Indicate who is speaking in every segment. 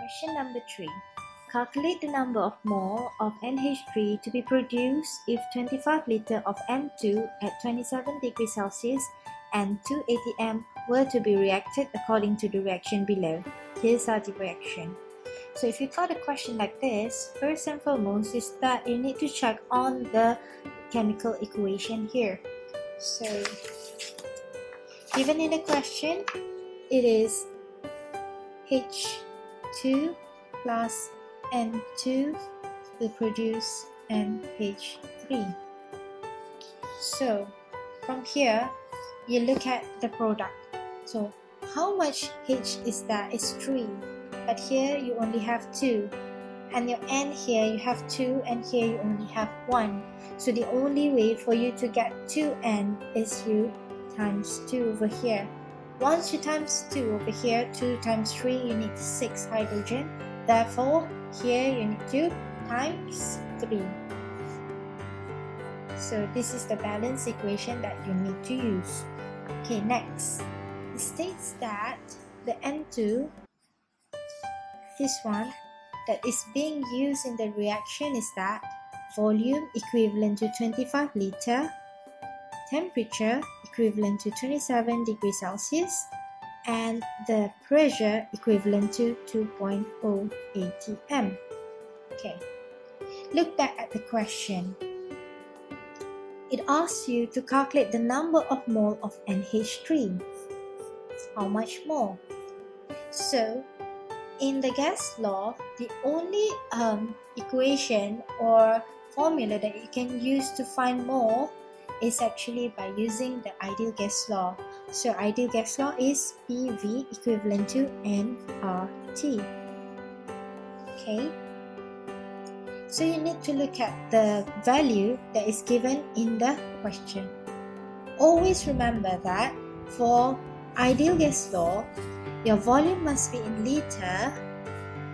Speaker 1: Question number 3. Calculate the number of mole of NH3 to be produced if 25 liters of N2 at 27 degrees Celsius and 2 atm were to be reacted according to the reaction below. Here's our reaction. So if you got a question like this, first and foremost is that you need to check on the chemical equation here. So given in the question, it is H2 plus N2 will produce NH3. So from here, you look at the product. So how much H is that? It's 3. But here you only have 2. And your N here you have 2 and here you only have 1. So the only way for you to get 2N is you times 2 over here. Once you times 2 over here, 2 times 3, you need 6 hydrogen. Therefore, here you need to times 3. So this is the balance equation that you need to use. Okay, next. It states that the N2, this one, that is being used in the reaction is that volume equivalent to 25 liter, temperature equivalent to 27 degrees Celsius, and the pressure equivalent to 2.0 atm. Okay, look back at the question. It asks you to calculate the number of mole of NH3. How much more? So, in the gas law, the only equation or formula that you can use to find mole is actually by using the ideal gas law. So ideal gas law is PV equivalent to nRT. Okay. So you need to look at the value that is given in the question. Always remember that for ideal gas law, your volume must be in liter,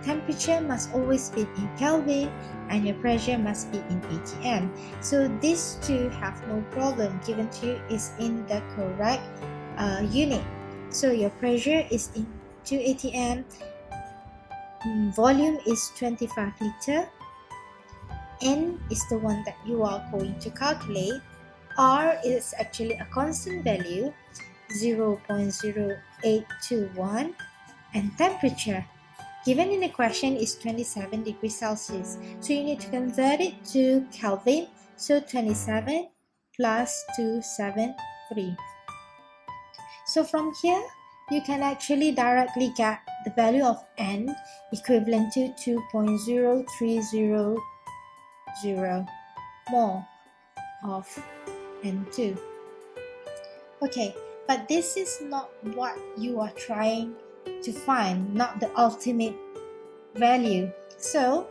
Speaker 1: temperature must always be in Kelvin, and your pressure must be in atm. So these two have no problem given to you is in the correct unit. So your pressure is in 2 atm, volume is 25 liter, N is the one that you are going to calculate, R is actually a constant value 0.0821, and temperature given in the question is 27 degrees Celsius. So you need to convert it to Kelvin. So 27 plus 273. So from here, you can actually directly get the value of N equivalent to 2.0300 mole of N2. Okay, but this is not what you are trying to find, not the ultimate value. So,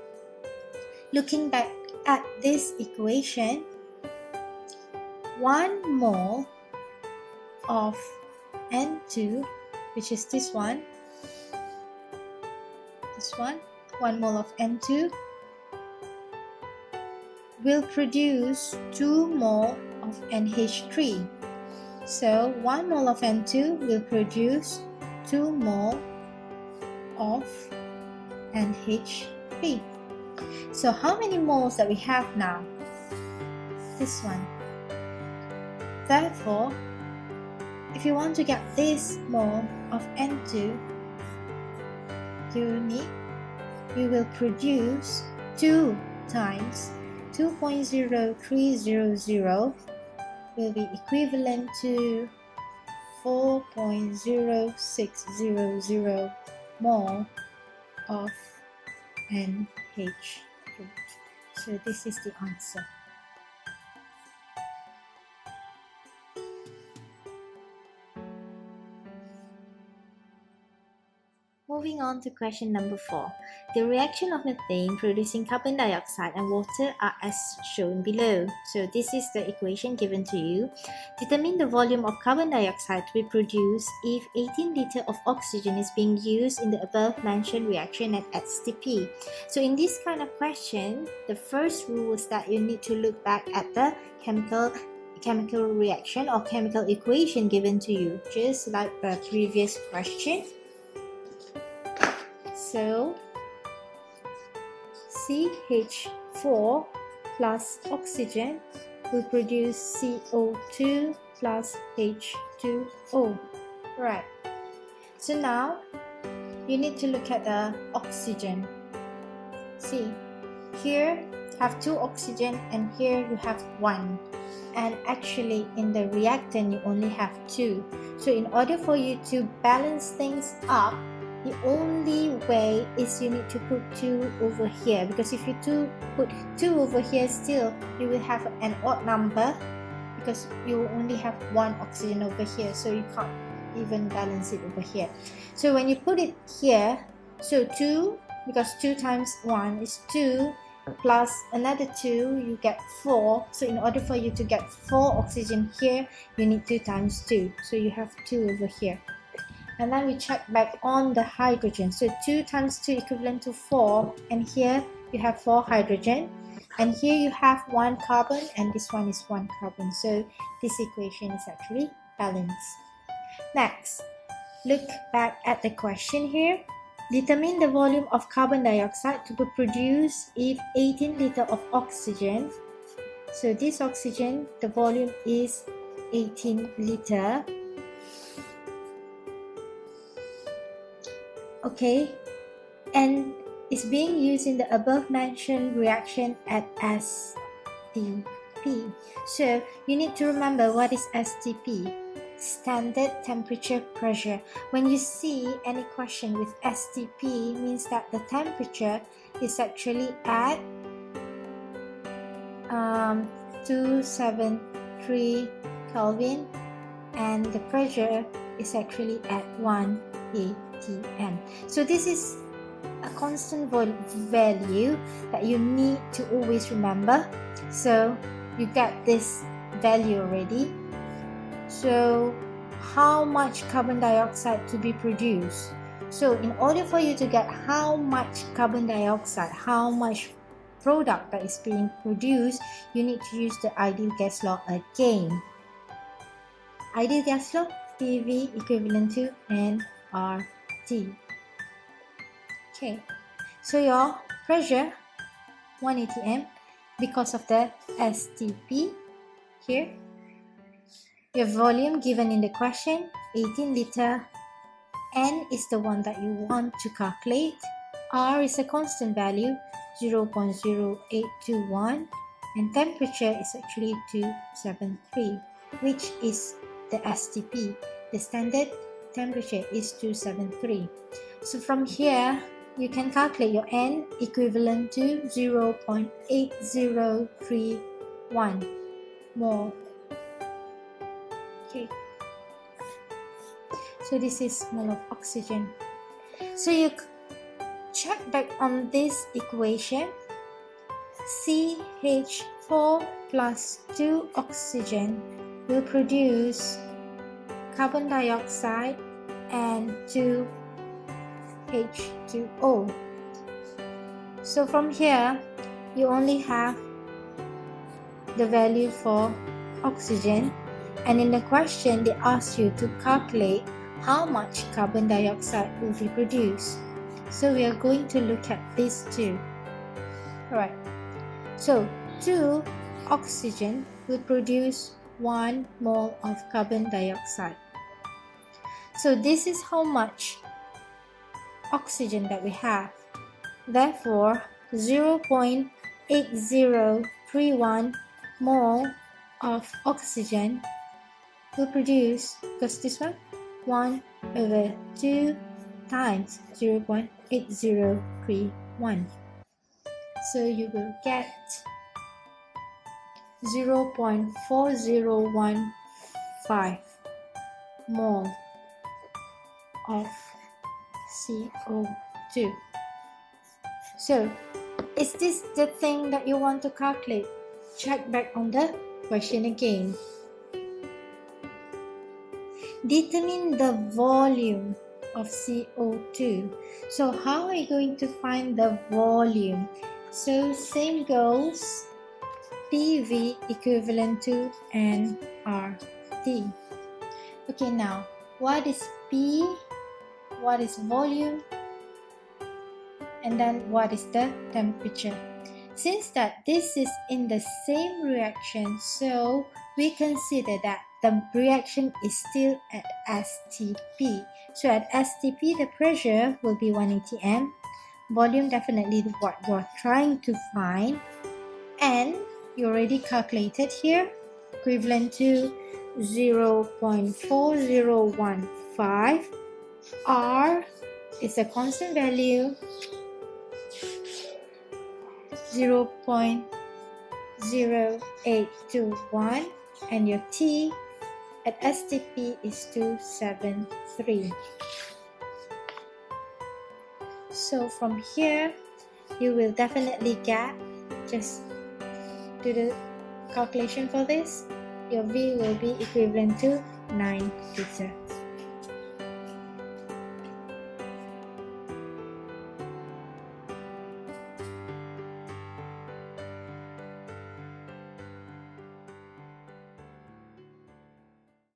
Speaker 1: looking back at this equation, 1 mole of N2, which is this one, 1 mole of N2 will produce 2 mole of NH3. So 1 mole of N2 will produce 2 mole of NH3. So how many moles that we have now? This one. Therefore, if you want to get this mole of N2, you will produce 2 times 2.0300 will be equivalent to 4.0600 mole of NH3. So this is the answer. Moving on to question number 4. The reaction of methane producing carbon dioxide and water are as shown below. So this is the equation given to you. Determine the volume of carbon dioxide to be produced if 18 liters of oxygen is being used in the above mentioned reaction at STP. So in this kind of question, the first rule is that you need to look back at the chemical reaction or chemical equation given to you, just like the previous question. So CH4 plus oxygen will produce CO2 plus H2O. Right. So now you need to look at the oxygen. See, here you have 2 oxygen and here you have 1. And actually in the reactant you only have 2. So in order for you to balance things up, the only way is you need to put 2 over here, because if you put 2 over here, still you will have an odd number because you only have 1 oxygen over here, so you can't even balance it over here. So when you put it here, so 2, because 2 times 1 is 2, plus another 2, you get 4. So in order for you to get 4 oxygen here, you need 2 times 2, so you have 2 over here. And then we check back on the hydrogen. So 2 times 2 equivalent to 4, and here you have 4 hydrogen, and here you have 1 carbon, and this one is 1 carbon. So this equation is actually balanced. Next, look back at the question here. Determine the volume of carbon dioxide to be produced if 18 liters of oxygen. So this oxygen, the volume is 18 liters. Okay, and it's being used in the above mentioned reaction at STP. So you need to remember what is STP, standard temperature pressure. When you see any question with STP, means that the temperature is actually at 273 Kelvin and the pressure is actually at 1 atm. So this is a constant value that you need to always remember. So you get this value already. So how much carbon dioxide to be produced? So in order for you to get how much carbon dioxide, how much product that is being produced, you need to use the ideal gas law again. Ideal gas law, PV equivalent to nRT. Okay, so your pressure 1 atm because of the STP here. Your volume given in the question 18 liter. N is the one that you want to calculate. R is a constant value 0.0821 and temperature is actually 273, which is the STP. The standard temperature is 273. So from here you can calculate your N equivalent to 0.8031 mole. Okay, so this is mole of oxygen. So you check back on this equation. CH4 plus 2 oxygen will produce carbon dioxide and 2 H2O. So from here you only have the value for oxygen, and in the question they ask you to calculate how much carbon dioxide will be produced. So we are going to look at these two. Alright, so 2 oxygen will produce 1 mole of carbon dioxide. So this is how much oxygen that we have. Therefore 0.8031 mole of oxygen will produce, because this one 1 over 2 times 0.8031. So you will get 0.4015 mole of CO2. So is this the thing that you want to calculate? Check back on the question again. Determine the volume of CO2. So how are you going to find the volume? So same goes, PV equivalent to nRT. Okay, now what is P? What is volume? and then what is the temperature. Since that this is in the same reaction, so we consider that the reaction is still at STP. So at STP, the pressure will be 180 m, volume definitely what you're trying to find, and you already calculated here, equivalent to 0.4015. R is a constant value, 0.0821, and your T at STP is 273. So from here, you will definitely get, just do the calculation for this, your V will be equivalent to 9 liter.